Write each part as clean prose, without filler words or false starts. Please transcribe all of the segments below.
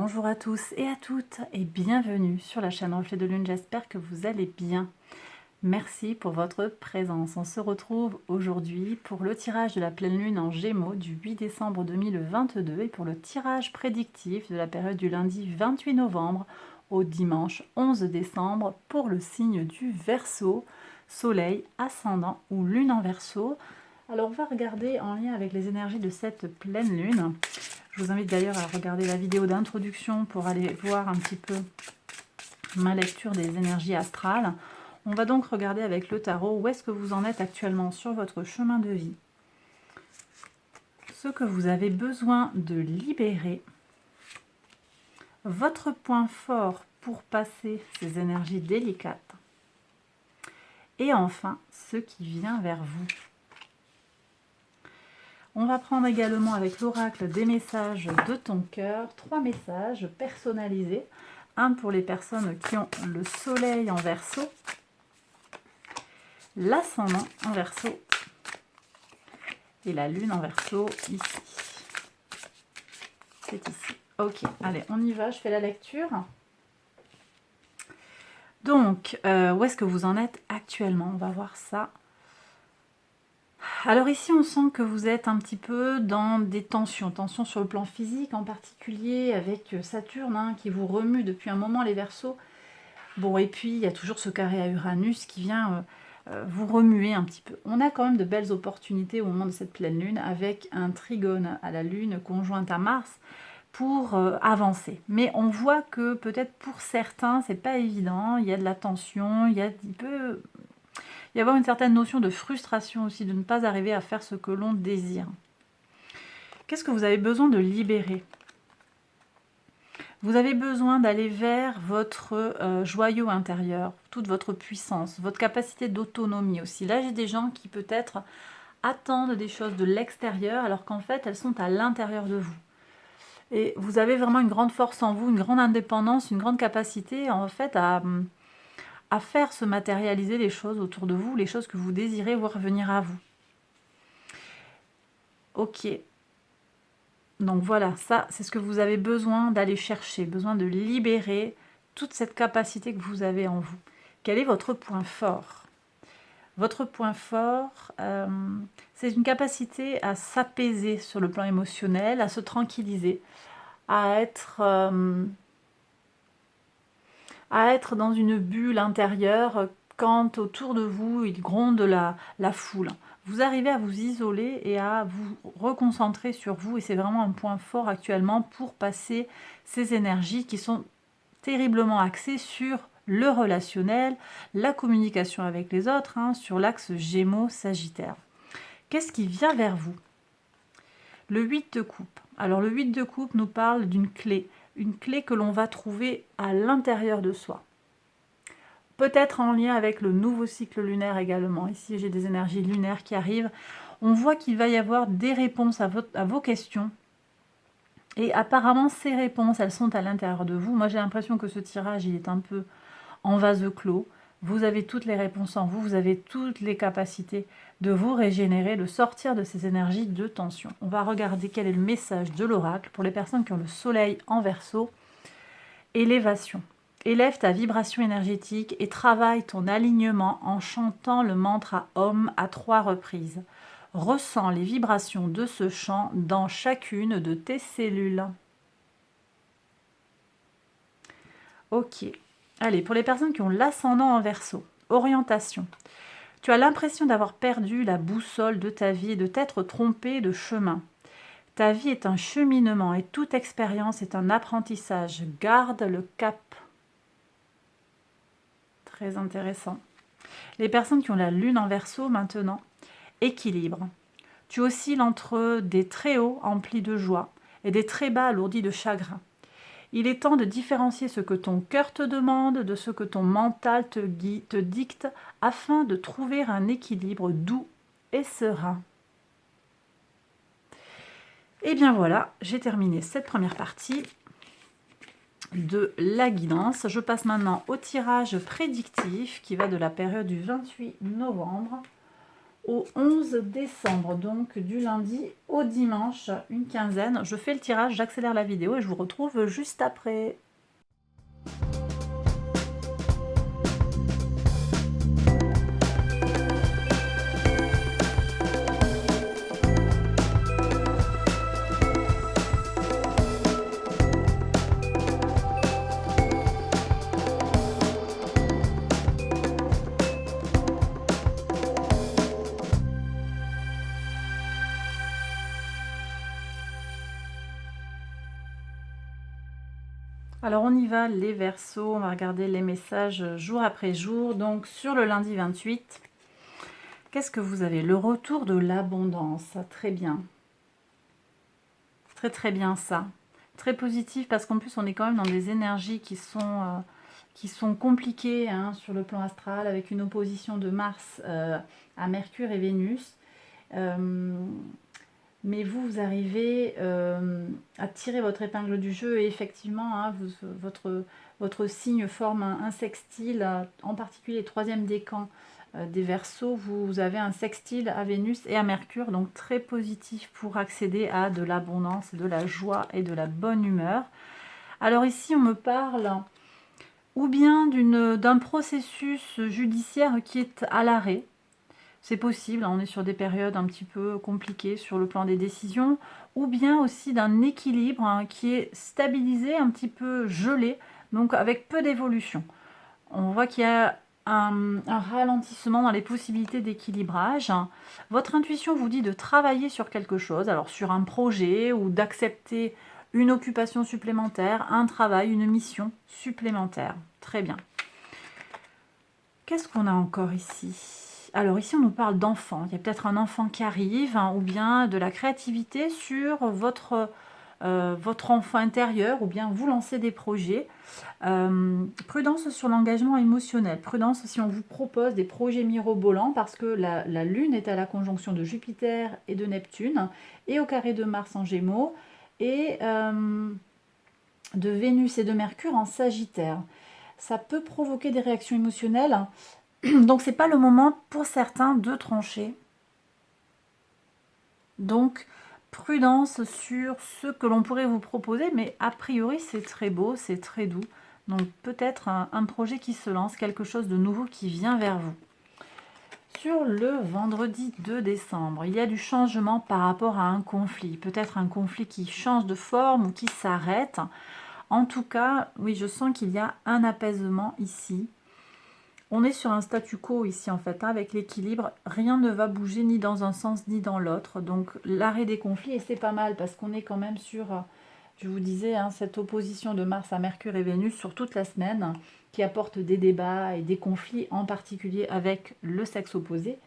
Bonjour à tous et à toutes et bienvenue sur la chaîne Reflet de Lune, j'espère que vous allez bien. Merci pour votre présence. On se retrouve aujourd'hui pour le tirage de la pleine lune en Gémeaux du 8 décembre 2022 et pour le tirage prédictif de la période du lundi 28 novembre au dimanche 11 décembre pour le signe du Verseau, Soleil, ascendant ou Lune en Verseau. Alors on va regarder en lien avec les énergies de cette pleine lune. Je vous invite d'ailleurs à regarder la vidéo d'introduction pour aller voir un petit peu ma lecture des énergies astrales. On va donc regarder avec le tarot où est-ce que vous en êtes actuellement sur votre chemin de vie. Ce que vous avez besoin de libérer. Votre point fort pour passer ces énergies délicates. Et enfin, ce qui vient vers vous. On va prendre également avec l'oracle des messages de ton cœur, 3 messages personnalisés. Un pour les personnes qui ont le soleil en Verseau, l'ascendant en Verseau et la lune en Verseau ici. C'est ici. Ok, allez, on y va, je fais la lecture. Donc, où est-ce que vous en êtes actuellement? On va voir ça. Alors ici, on sent que vous êtes un petit peu dans des tensions sur le plan physique en particulier, avec Saturne hein, qui vous remue depuis un moment les Verseaux. Bon, et puis il y a toujours ce carré à Uranus qui vient vous remuer un petit peu. On a quand même de belles opportunités au moment de cette pleine lune, avec un trigone à la lune conjointe à Mars pour avancer. Mais on voit que peut-être pour certains, c'est pas évident, il y a de la tension, il peut y avoir une certaine notion de frustration aussi, de ne pas arriver à faire ce que l'on désire. Qu'est-ce que vous avez besoin de libérer? Vous avez besoin d'aller vers votre joyau intérieur, toute votre puissance, votre capacité d'autonomie aussi. Là, j'ai des gens qui peut-être attendent des choses de l'extérieur, alors qu'en fait, elles sont à l'intérieur de vous. Et vous avez vraiment une grande force en vous, une grande indépendance, une grande capacité en fait à faire se matérialiser les choses autour de vous, les choses que vous désirez voir venir à vous. Ok. Donc voilà, ça c'est ce que vous avez besoin d'aller chercher, besoin de libérer toute cette capacité que vous avez en vous. Quel est votre point fort? Votre point fort, c'est une capacité à s'apaiser sur le plan émotionnel, à se tranquilliser, à être dans une bulle intérieure quand autour de vous il gronde la foule. Vous arrivez à vous isoler et à vous reconcentrer sur vous et c'est vraiment un point fort actuellement pour passer ces énergies qui sont terriblement axées sur le relationnel, la communication avec les autres, hein, sur l'axe Gémeaux-Sagittaire. Qu'est-ce qui vient vers vous? Le 8 de coupe. Alors le 8 de coupe nous parle d'une clé. Une clé que l'on va trouver à l'intérieur de soi. Peut-être en lien avec le nouveau cycle lunaire également. Ici, j'ai des énergies lunaires qui arrivent. On voit qu'il va y avoir des réponses à vos questions. Et apparemment, ces réponses, elles sont à l'intérieur de vous. Moi, j'ai l'impression que ce tirage, il est un peu en vase clos. Vous avez toutes les réponses en vous. Vous avez toutes les capacités de vous régénérer, de sortir de ces énergies de tension. On va regarder quel est le message de l'oracle pour les personnes qui ont le soleil en Verseau. Élévation. Élève ta vibration énergétique et travaille ton alignement en chantant le mantra Om à 3 reprises. Ressens les vibrations de ce chant dans chacune de tes cellules. Ok. Allez, pour les personnes qui ont l'ascendant en Verseau, orientation. Tu as l'impression d'avoir perdu la boussole de ta vie et de t'être trompé de chemin. Ta vie est un cheminement et toute expérience est un apprentissage. Garde le cap. Très intéressant. Les personnes qui ont la lune en Verseau maintenant, équilibre. Tu oscilles entre des très hauts emplis de joie et des très bas alourdis de chagrin. Il est temps de différencier ce que ton cœur te demande de ce que ton mental te dicte afin de trouver un équilibre doux et serein. Et bien voilà, j'ai terminé cette première partie de la guidance. Je passe maintenant au tirage prédictif qui va de la période du 28 novembre au 11 décembre, donc du lundi au dimanche, une quinzaine. Je fais le tirage, j'accélère la vidéo et je vous retrouve juste après. Alors on y va, les Verseaux, on va regarder les messages jour après jour. Donc sur le lundi 28, qu'est-ce que vous avez? Le retour de l'abondance, très bien. Très très bien ça. Très positif parce qu'en plus on est quand même dans des énergies qui sont compliquées hein, sur le plan astral avec une opposition de Mars à Mercure et Vénus. Mais vous arrivez à tirer votre épingle du jeu et effectivement, hein, votre signe forme un sextile, en particulier le troisième décan des Verseaux, vous avez un sextile à Vénus et à Mercure, donc très positif pour accéder à de l'abondance, de la joie et de la bonne humeur. Alors ici, on me parle ou bien d'un processus judiciaire qui est à l'arrêt. C'est possible, on est sur des périodes un petit peu compliquées sur le plan des décisions, ou bien aussi d'un équilibre hein, qui est stabilisé, un petit peu gelé, donc avec peu d'évolution. On voit qu'il y a un ralentissement dans les possibilités d'équilibrage. Votre intuition vous dit de travailler sur quelque chose, alors sur un projet ou d'accepter une occupation supplémentaire, un travail, une mission supplémentaire. Très bien. Qu'est-ce qu'on a encore ici ? Alors ici, on nous parle d'enfants. Il y a peut-être un enfant qui arrive, hein, ou bien de la créativité sur votre enfant intérieur, ou bien vous lancez des projets. Prudence sur l'engagement émotionnel. Prudence si on vous propose des projets mirobolants, parce que la Lune est à la conjonction de Jupiter et de Neptune, et au carré de Mars en Gémeaux, et de Vénus et de Mercure en Sagittaire. Ça peut provoquer des réactions émotionnelles. Donc, c'est pas le moment pour certains de trancher. Donc, prudence sur ce que l'on pourrait vous proposer, mais a priori, c'est très beau, c'est très doux. Donc, peut-être un projet qui se lance, quelque chose de nouveau qui vient vers vous. Sur le vendredi 2 décembre, il y a du changement par rapport à un conflit. Peut-être un conflit qui change de forme ou qui s'arrête. En tout cas, oui, je sens qu'il y a un apaisement ici. On est sur un statu quo ici en fait, hein, avec l'équilibre. Rien ne va bouger ni dans un sens ni dans l'autre. Donc l'arrêt des conflits, et c'est pas mal parce qu'on est quand même sur, je vous disais, hein, cette opposition de Mars à Mercure et Vénus sur toute la semaine qui apporte des débats et des conflits, en particulier avec le sexe opposé.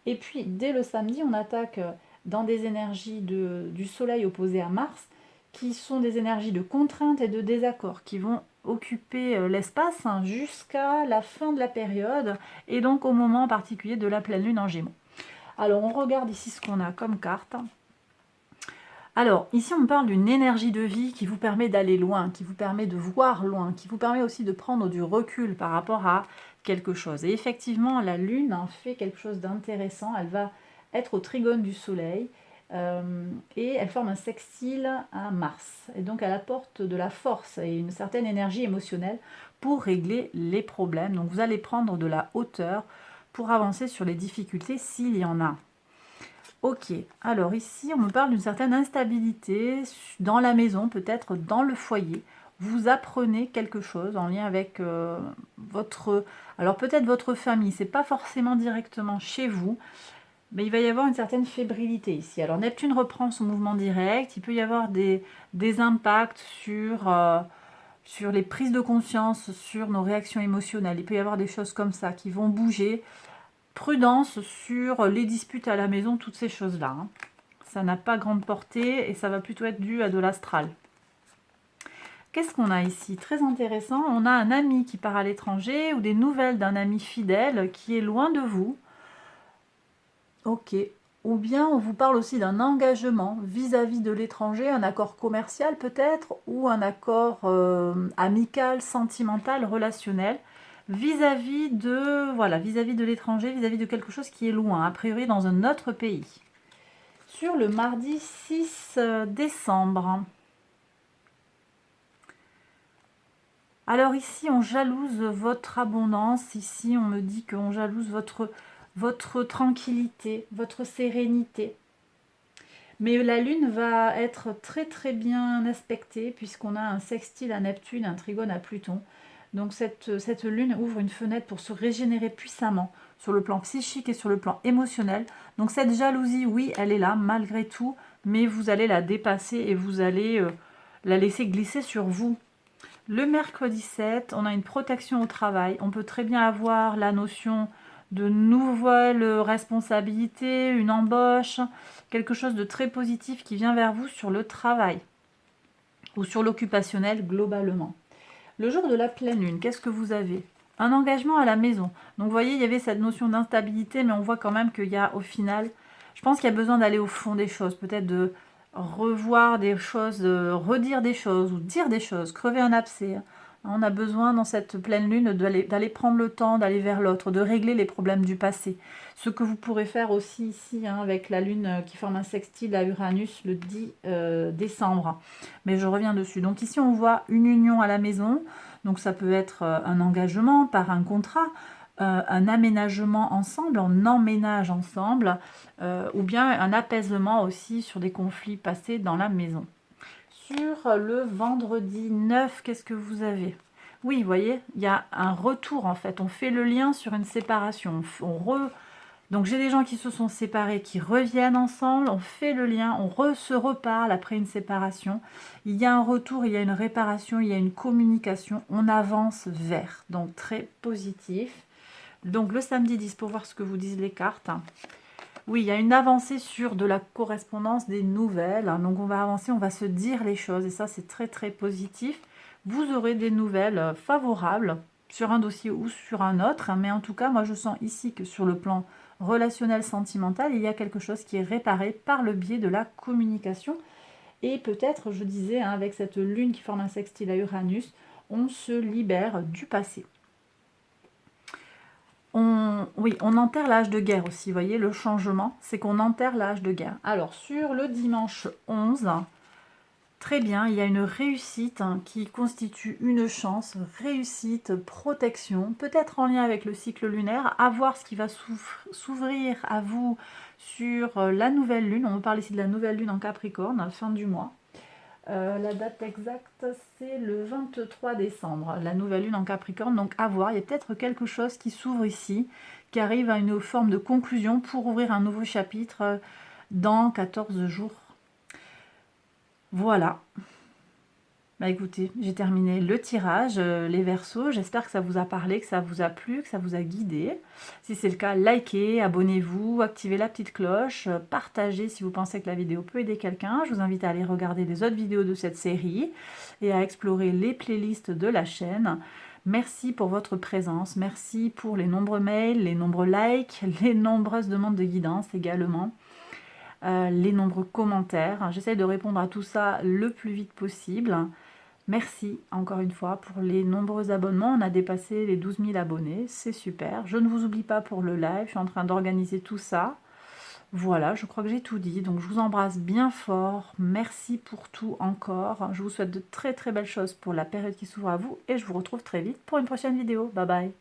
Et puis dès le samedi, on attaque dans des énergies du Soleil opposé à Mars, qui sont des énergies de contrainte et de désaccord, qui vont occuper l'espace hein, jusqu'à la fin de la période, et donc au moment en particulier de la pleine lune en Gémeaux. Alors on regarde ici ce qu'on a comme carte. Alors ici on parle d'une énergie de vie qui vous permet d'aller loin, qui vous permet de voir loin, qui vous permet aussi de prendre du recul par rapport à quelque chose. Et effectivement la lune hein, fait quelque chose d'intéressant, elle va être au trigone du soleil, et elle forme un sextile à Mars. Et donc elle apporte de la force et une certaine énergie émotionnelle pour régler les problèmes. Donc vous allez prendre de la hauteur pour avancer sur les difficultés s'il y en a. Ok, alors ici on me parle d'une certaine instabilité dans la maison, peut-être dans le foyer. Vous apprenez quelque chose en lien avec alors peut-être votre famille, c'est pas forcément directement chez vous, mais il va y avoir une certaine fébrilité ici. Alors Neptune reprend son mouvement direct, il peut y avoir des impacts sur les prises de conscience, sur nos réactions émotionnelles. Il peut y avoir des choses comme ça qui vont bouger. Prudence sur les disputes à la maison, toutes ces choses-là. Hein. Ça n'a pas grande portée et ça va plutôt être dû à de l'astral. Qu'est-ce qu'on a ici? Très intéressant, on a un ami qui part à l'étranger ou des nouvelles d'un ami fidèle qui est loin de vous. Ok. Ou bien on vous parle aussi d'un engagement vis-à-vis de l'étranger, un accord commercial peut-être, ou un accord amical, sentimental, relationnel. vis-à-vis de, voilà, vis-à-vis de l'étranger, vis-à-vis de quelque chose qui est loin, a priori dans un autre pays. Sur le mardi 6 décembre. Alors ici, on jalouse votre abondance. Ici, on me dit qu'on jalouse votre tranquillité, votre sérénité. Mais la Lune va être très très bien aspectée puisqu'on a un sextile à Neptune, un trigone à Pluton. Donc cette Lune ouvre une fenêtre pour se régénérer puissamment sur le plan psychique et sur le plan émotionnel. Donc cette jalousie, oui, elle est là malgré tout, mais vous allez la dépasser et vous allez la laisser glisser sur vous. Le mercredi 7, on a une protection au travail. On peut très bien avoir la notion de nouvelles responsabilités, une embauche, quelque chose de très positif qui vient vers vous sur le travail ou sur l'occupationnel globalement. Le jour de la pleine lune, qu'est-ce que vous avez? Un engagement à la maison. Donc vous voyez, il y avait cette notion d'instabilité, mais on voit quand même qu'il y a au final, je pense qu'il y a besoin d'aller au fond des choses, peut-être de revoir des choses, de redire des choses ou dire des choses, crever un abcès. On a besoin dans cette pleine lune d'aller prendre le temps, d'aller vers l'autre, de régler les problèmes du passé. Ce que vous pourrez faire aussi ici avec la lune qui forme un sextile à Uranus le 10 décembre. Mais je reviens dessus. Donc ici on voit une union à la maison. Donc ça peut être un engagement par un contrat, un aménagement ensemble, on emménage ensemble, ou bien un apaisement aussi sur des conflits passés dans la maison. Sur le vendredi 9, qu'est-ce que vous avez? Oui, vous voyez, il y a un retour en fait, on fait le lien sur une séparation. Donc j'ai des gens qui se sont séparés, qui reviennent ensemble, on fait le lien, se reparle après une séparation. Il y a un retour, il y a une réparation, il y a une communication, on avance vers. Donc très positif. Donc le samedi 10, pour voir ce que vous disent les cartes. Oui, il y a une avancée sur de la correspondance des nouvelles. Donc on va avancer, on va se dire les choses et ça c'est très très positif. Vous aurez des nouvelles favorables sur un dossier ou sur un autre. Mais en tout cas, moi je sens ici que sur le plan relationnel, sentimental, il y a quelque chose qui est réparé par le biais de la communication. Et peut-être, je disais, avec cette lune qui forme un sextile à Uranus, on se libère du passé. Oui, on enterre l'âge de guerre aussi, vous voyez, le changement, c'est qu'on enterre l'âge de guerre. Alors, sur le dimanche 11, très bien, il y a une réussite qui constitue une chance, réussite, protection, peut-être en lien avec le cycle lunaire, à voir ce qui va s'ouvrir à vous sur la nouvelle lune. On parle ici de la nouvelle lune en Capricorne, fin du mois. La date exacte, c'est le 23 décembre, la nouvelle lune en Capricorne. Donc à voir, il y a peut-être quelque chose qui s'ouvre ici, qui arrive à une forme de conclusion pour ouvrir un nouveau chapitre dans 14 jours. Voilà. Bah écoutez, j'ai terminé le tirage, les Verseaux. J'espère que ça vous a parlé, que ça vous a plu, que ça vous a guidé. Si c'est le cas, likez, abonnez-vous, activez la petite cloche, partagez si vous pensez que la vidéo peut aider quelqu'un. Je vous invite à aller regarder les autres vidéos de cette série et à explorer les playlists de la chaîne. Merci pour votre présence, merci pour les nombreux mails, les nombreux likes, les nombreuses demandes de guidance également. Les nombreux commentaires. J'essaie de répondre à tout ça le plus vite possible. Merci encore une fois pour les nombreux abonnements. On a dépassé les 12 000 abonnés, c'est super. Je ne vous oublie pas pour le live, je suis en train d'organiser tout ça. Voilà, je crois que j'ai tout dit. Donc je vous embrasse bien fort. Merci pour tout encore. Je vous souhaite de très très belles choses pour la période qui s'ouvre à vous. Et je vous retrouve très vite pour une prochaine vidéo. Bye bye.